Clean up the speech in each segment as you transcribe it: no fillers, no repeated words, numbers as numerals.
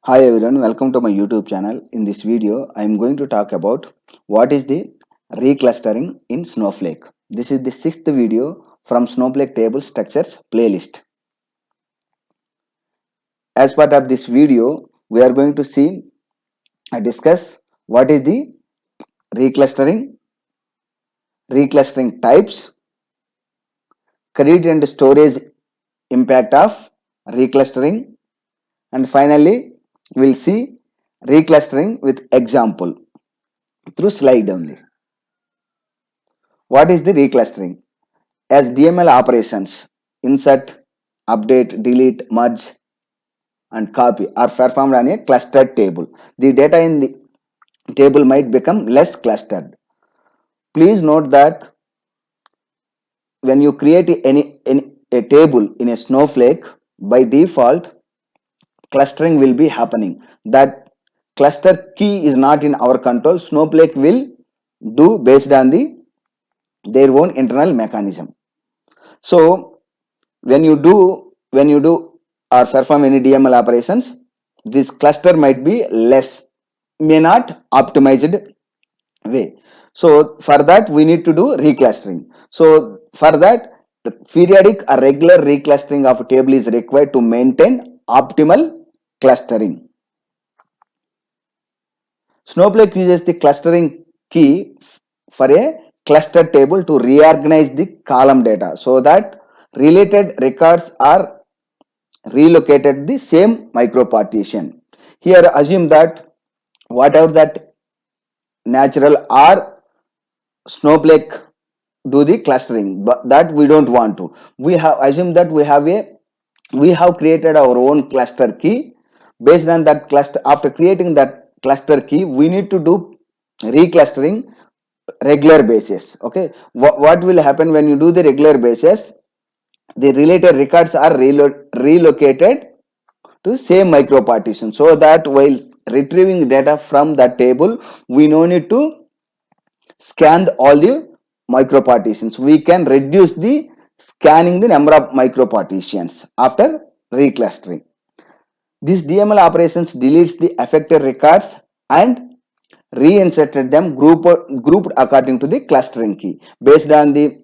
Hi everyone, welcome to my YouTube channel. In this video, I am going to talk about what is the reclustering in Snowflake. This is the sixth video from Snowflake Table Structures playlist. As part of this video, we are going to discuss what is the reclustering, reclustering types, credit and storage impact of reclustering, and finally, we'll see reclustering with example through slide only. What is the reclustering? As DML operations, insert, update, delete, merge, and copy are performed on a clustered table. The data in the table might become less clustered. Please note that when you create a table in a Snowflake, by default, clustering will be happening. That cluster key is not in our control. Snowflake will do based on their own internal mechanism. So when you do or perform any DML operations, this cluster might be less, may not optimized way. So for that we need to do reclustering. So for that, the periodic or regular reclustering of a table is required to maintain optimal clustering. Snowflake uses the clustering key for a clustered table to reorganize the column data so that related records are relocated the same micropartition. Here assume that whatever that natural or Snowflake do the clustering, but that we don't want to. We have assumed that we have created our own cluster key. Based on that cluster, after creating that cluster key, we need to do reclustering regular basis. Okay, what will happen when you do the regular basis? The related records are relocated to same micro partition, so that while retrieving data from that table, we no need to scan all the micro partitions. We can reduce the scanning the number of micro partitions after reclustering. This DML operations deletes the affected records and reinserted them grouped according to the clustering key. Based on the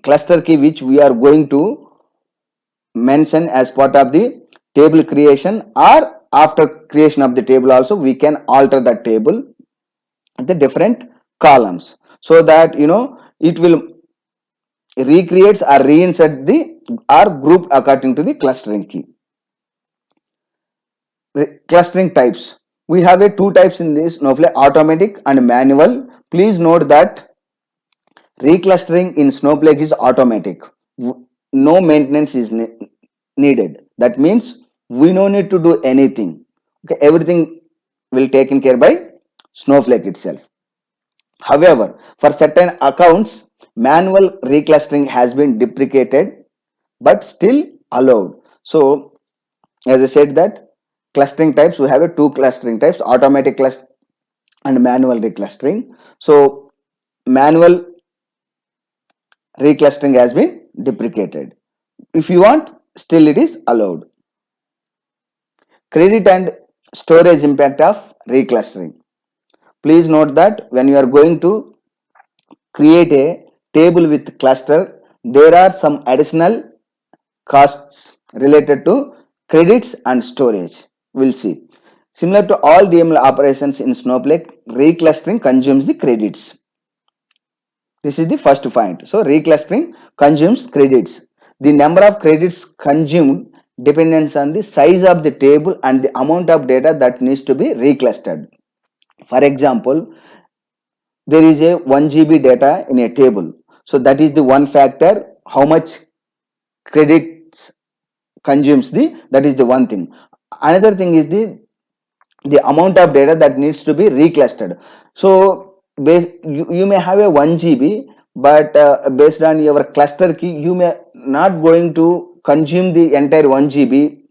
cluster key which we are going to mention as part of the table creation, or after creation of the table also we can alter that table, the different columns, so that it will recreates or reinsert the or grouped according to the clustering key. Clustering types, we have a two types in this Snowflake: automatic and manual. Please note that reclustering in Snowflake is automatic. No maintenance is needed. That means we no need to do anything. Okay, everything will taken care by Snowflake itself. However, for certain accounts, manual reclustering has been deprecated but still allowed. So, as I said that clustering types, we have a two clustering types: automatic cluster and manual reclustering. So, manual reclustering has been deprecated. If you want, still it is allowed. Credit and storage impact of reclustering. Please note that when you are going to create a table with cluster, there are some additional costs related to credits and storage. We'll see. Similar to all DML operations in Snowflake, reclustering consumes the credits. This is the first point. So reclustering consumes credits. The number of credits consumed depends on the size of the table and the amount of data that needs to be reclustered. For example, there is a 1 GB data in a table. So that is the one factor, how much credits consumes that is the one thing. Another thing is the amount of data that needs to be reclustered. So you may have a 1 GB, but based on your cluster key, you may not going to consume the entire 1 GB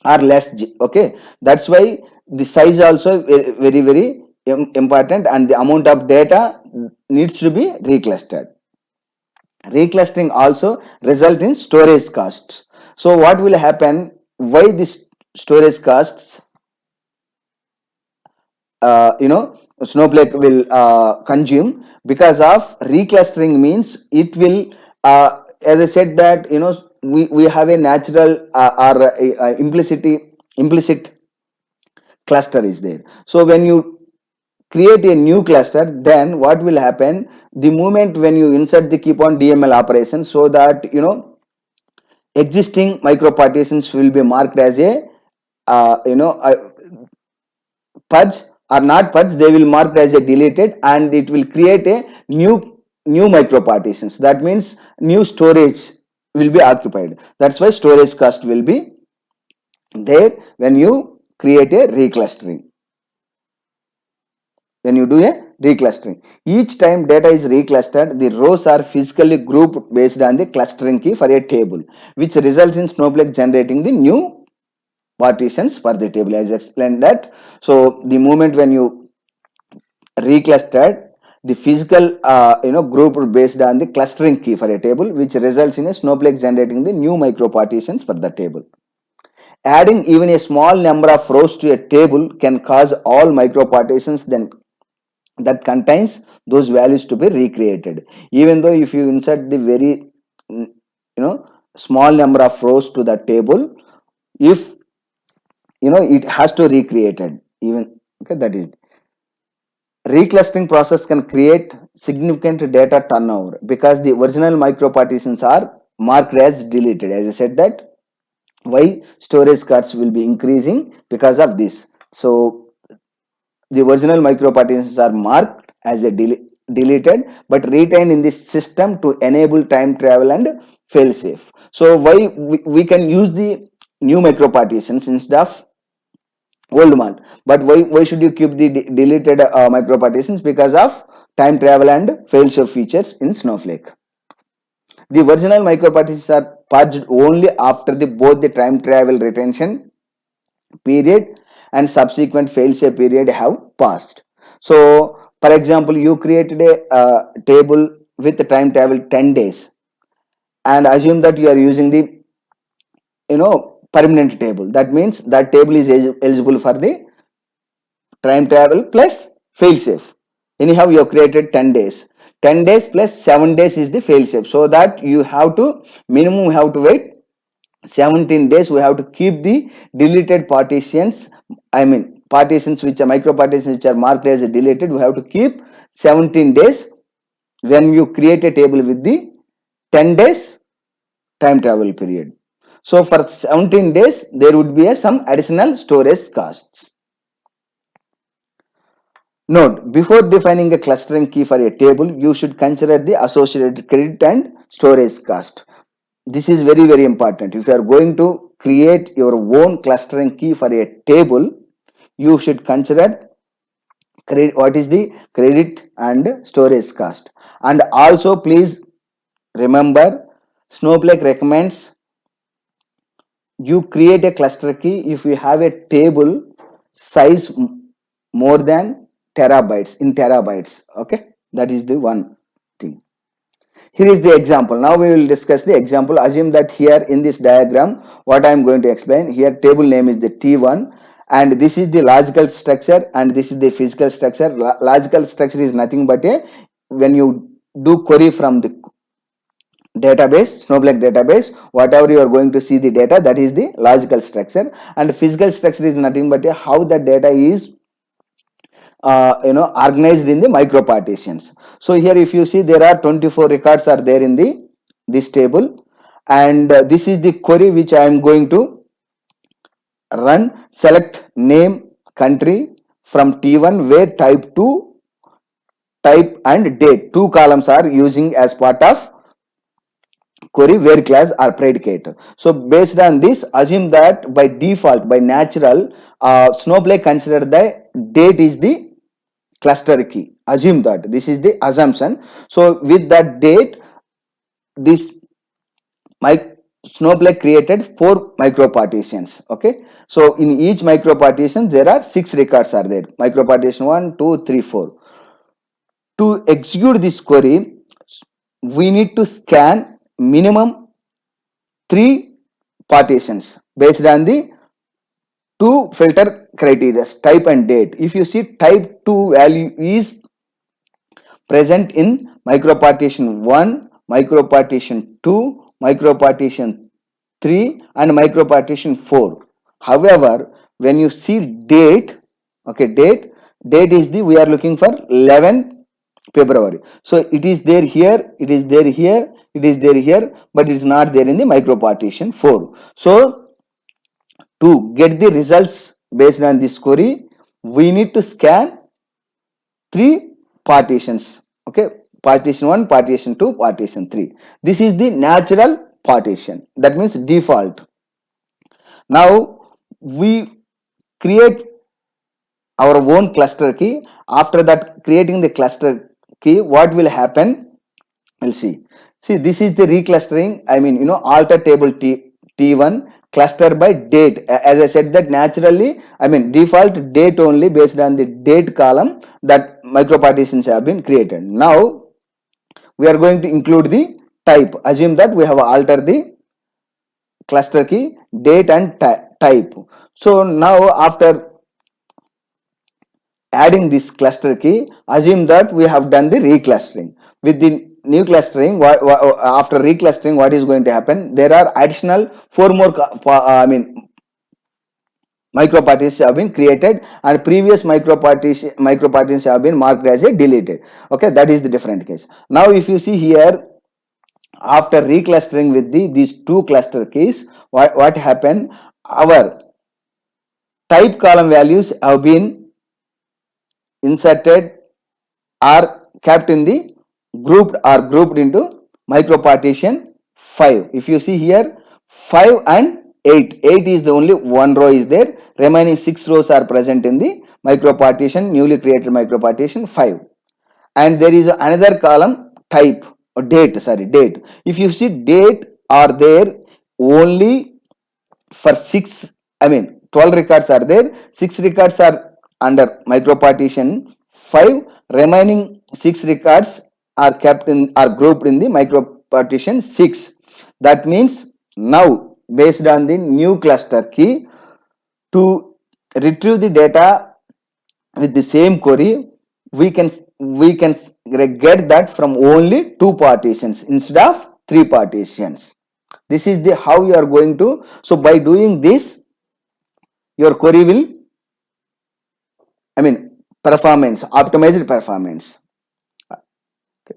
or less. Okay, that's why the size also very important, and the amount of data needs to be reclustered. Reclustering also result in storage costs. So what will happen? Why this storage costs? Snowflake will consume. Because of reclustering means it will, as I said that, we have a natural or implicit cluster is there. So when you create a new cluster, then what will happen, the moment when you insert the keep on DML operation, so that existing micro partitions will be marked as a uh, you know uh, purge, or not purge, they will marked as a deleted, and it will create a new micro partitions. That means new storage will be occupied. That's why storage cost will be there when you create a reclustering. When you do a reclustering, each time data is reclustered, the rows are physically grouped based on the clustering key for a table, which results in Snowflake generating the new partitions for the table, as explained that. So the moment when you reclustered, the physical group based on the clustering key for a table, which results in a Snowflake generating the new micro partitions for the table. Adding even a small number of rows to a table can cause all micro partitions then that contains those values to be recreated. Even though if you insert the very small number of rows to the table, if it has to recreated even. Okay, that is, reclustering process can create significant data turnover because the original micro partitions are marked as deleted. As I said that, why storage cards will be increasing because of this. So the original micro partitions are marked as a deleted but retained in this system to enable time travel and fail safe. So why we can use the new micro partitions instead of old one, but why should you keep the deleted micro partitions? Because of time travel and fail safe features in Snowflake. The original micro partitions are purged only after the both the time travel retention period and subsequent failsafe period have passed. So for example, you created a table with the time travel 10 days, and assume that you are using the permanent table. That means that table is eligible for the time travel plus failsafe. Anyhow, you have created 10 days. 10 days plus 7 days is the failsafe. So that you have to minimum have to wait 17 days. We have to keep the deleted partitions. I mean partitions which are micro partitions which are marked as deleted. We have to keep 17 days when you create a table with the 10 days time travel period. So for 17 days, there would be some additional storage costs. Note, before defining a clustering key for a table, you should consider the associated credit and storage cost. This is very, very important. If you are going to create your own clustering key for a table, you should consider what is the credit and storage cost. And also please remember, Snowflake recommends you create a cluster key if you have a table size more than terabytes, in terabytes. Okay, that is the one thing. Here is the example. Now we will discuss the example. Assume that here in this diagram, what I am going to explain here, table name is the T1, and this is the logical structure and this is the physical structure. Logical structure is nothing but a, when you do query from the database, Snowflake database, whatever you are going to see the data, that is the logical structure. And physical structure is nothing but a, how the data is organized in the micro partitions. So here if you see, there are 24 records are there in the this table, and this is the query which I am going to run. Select name, country from T1 where type and date, two columns are using as part of query where class or predicate. So based on this, assume that by default, by natural, Snowflake consider the date is the cluster key. Assume that this is the assumption. So with that date, this my Snowflake created 4 micro partitions. Okay, so in each micro partition there are 6 records are there. Micro partition 1, 2, 3, 4. To execute this query, we need to scan minimum 3 partitions based on the two filter criteria, type and date. If you see type 2 value is present in micropartition 1, micropartition 2, micropartition 3 and micropartition 4. However, when you see date, okay, date is the, we are looking for 11 February. So it is there here, it is there here, it is there here, but it is not there in the micropartition 4. So to get the results based on this query, we need to scan three partitions. Okay, partition 1, partition 2, partition 3. This is the natural partition, that means default. Now we create our own cluster key. After that, creating the cluster key, what will happen, we'll see this is the reclustering, I mean, alter table t1 cluster by date. As I said that naturally, I mean default date only, based on the date column that micropartitions have been created. Now we are going to include the type. Assume that we have altered the cluster key, date and type. So now after adding this cluster key, assume that we have done the reclustering. With the new clustering, after reclustering, what is going to happen? There are additional four more micropartitions have been created, and previous micropartitions have been marked as a deleted. Okay, that is the different case. Now if you see here, after reclustering with these two cluster keys, what happened? Our type column values have been inserted are kept in the grouped into micropartition 5. If you see here, 5 and 8 is the only one row is there, remaining 6 rows are present in the micropartition, newly created micropartition 5. And there is another column, type or date. If you see, date are there only for 6, I mean 12 records are there, 6 records are under micropartition 5, remaining 6 records are kept in, are grouped in the micropartition 6. That means now, based on the new cluster key, to retrieve the data with the same query, we can get that from only 2 partitions instead of 3 partitions. This is the how you are going to. So by doing this, your query will, I mean, optimized performance.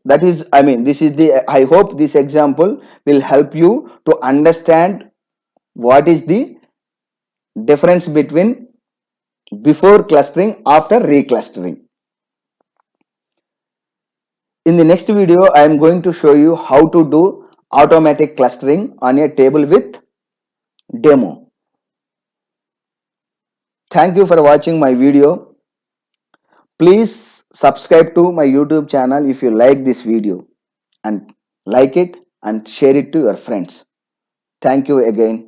That is, I mean, this is the, I hope this example will help you to understand what is the difference between before clustering, after reclustering. In the next video, I am going to show you how to do automatic clustering on a table with demo. Thank you for watching my video. Please subscribe to my YouTube channel if you like this video, and like it and share it to your friends. Thank you again.